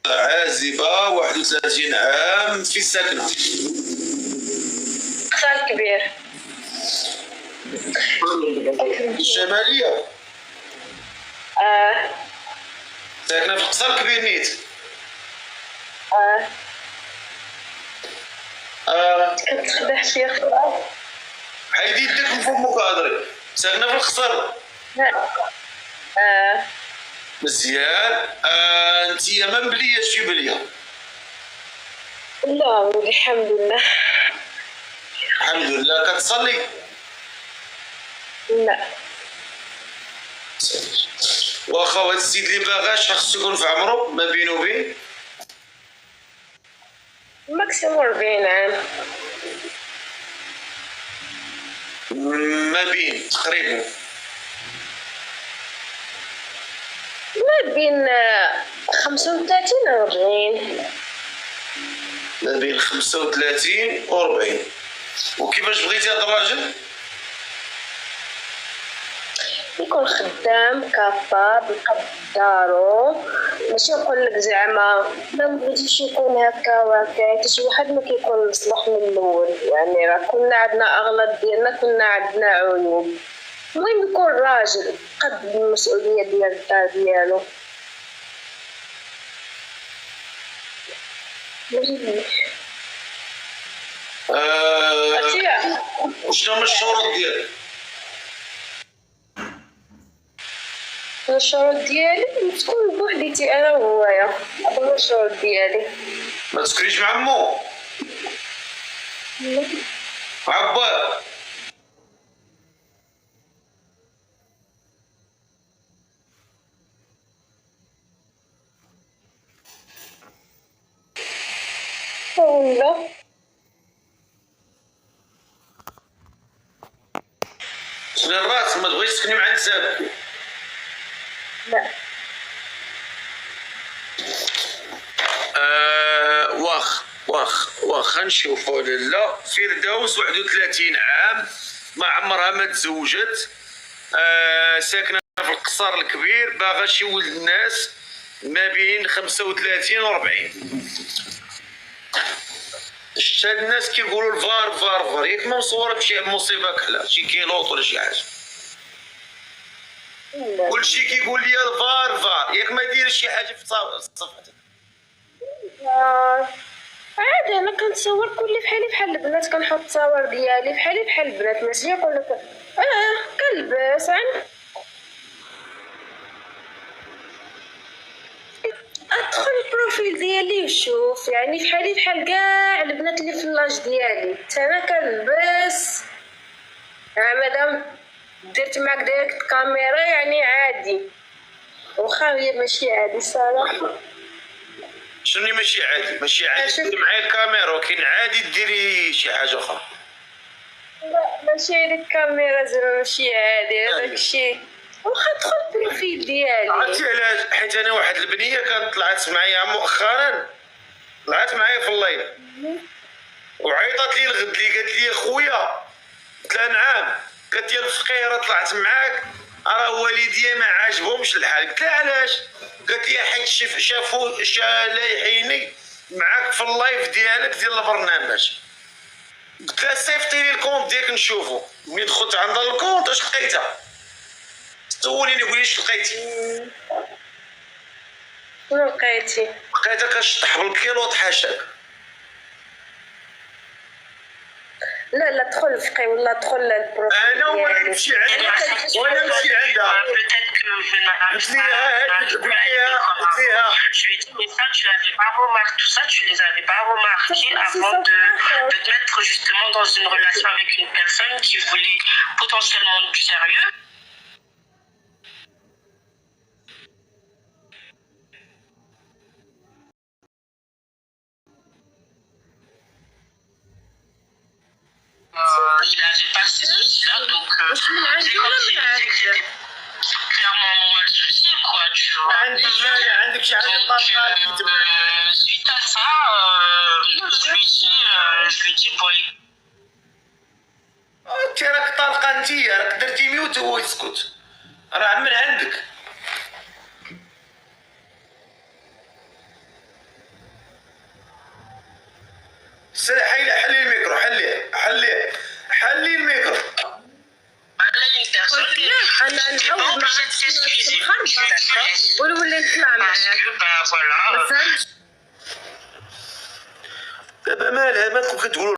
عازبة 31 عام في ساكنة قصر كبير الشمالية. ساكنة في قصر كبير نيت. كتخدع شي خضار. حيدي يدك من فمك هضري. ساكنة في القصر. مزيان. انتيا من بلية شي بلية؟ لا ولي الحمد لله. الحمد لله. كتصلي؟ لا. واخا هاد السيد اللي باغاش خاصو يكون في عمرو ما بين وبين ماكسيموم 40 عام. ما بين تقريبا ما بين 35 و 40. ما بين 35 و 40. وكيفاش بغيتي هاد الراجل؟ يكون خدام كاباب يقد دارو، ماشي يقول لك زعما ما بغيتيش يكون هكا وهكا، حتى شي واحد ما كيكون مصلح من الاول. يعني راه كنا عندنا اغلاط ديالنا، كنا عندنا عيوب. المهم يكون راجل قد المسؤوليه ديال الدار ديالو. شنو هما الشروط ديالك؟ الشروط ديالي تكون بوحديتي انا وهوايا، هذا هو الشروط ديالي. ما تسكنيش مع مو مع با. ولا شنو الراس ما تبغيش تسكني مع انسان؟ لا. واخا نشوفوا. لا فردوس 31 عام ما عمرها ما تزوجت، ساكنه في القصر الكبير، باغا شي ولد الناس ما بين 35 و 40. شتا هاد الناس كيقولوا الفار ياك ما مصوره بشي مصيبه كحله شي كيلوط ولا شي حاجه. كلشي كيقول لي الفار ياك ما داير شي حاجه في صفحتك. عادي انا كنتصور كلي بحال البنات، كنحط صور ديالي بحال البنات، ماشي يقول لك كنلبس ادخل البروفيل ديالي وشوف. يعني بحال كاع البنات اللي في اللاج ديالي، حتى انا كنلبس. مادام درت معاك ديريكت كاميرا يعني عادي، واخا هي ماشي عادي صراحه. شنو ماشي عادي؟ ماشي عادي ديري معايا الكاميرا، ولكن عادي ديري شي حاجه اخرى. لا ماشي هذيك الكاميرا زعما ماشي عادي هذاك الشيء. واخا دخل البروفيل ديالي. عرفتي علاش؟ حيت انا واحد البنيه كانت طلعت معايا مؤخرا، طلعت معايا في اللايف وعيطات لي الغد لي قالت لي خويا، قلت لها نعم، قالت لي الفقيره طلعت معاك راه والديا ما عاجبهمش الحال. قلت لها علاش؟ قالت لي حيت شافوا لايحيني معاك في اللايف ديالك ديال البرنامج. قلت لها صيفطي لي الكونت ديالك نشوفو. ملي دخلت عند الكونت اش لقيتها؟ سوليني قولي اش لقيتي. شنو لقيتي؟ لقيتها كتشطح بالكيلو حاشاك. لا دخل الفقي ولا دخل البروفيل. انا وانا نمشي عندها قلت ليها Je lui ai dit, mais ça, tu l'avais pas remarqué, tout ça, tu les avais pas remarqués avant de te mettre justement dans une relation avec une personne qui voulait potentiellement du sérieux. Il n'avait pas ces soucis-là, donc c'est comme s'il disait que c'était clairement moi le souci, quoi, tu vois. Donc, suite à ça, je lui dis, bon, انت راك طالقه، انت راك درتي ميوت وهو يسكت، راه من عندك. حلي الميكرو، حلي الميكرو. انا نعود مع الخربة ولا نطلع معاك. Parce que, bah voilà. دابا مالها، ما كنتقولوا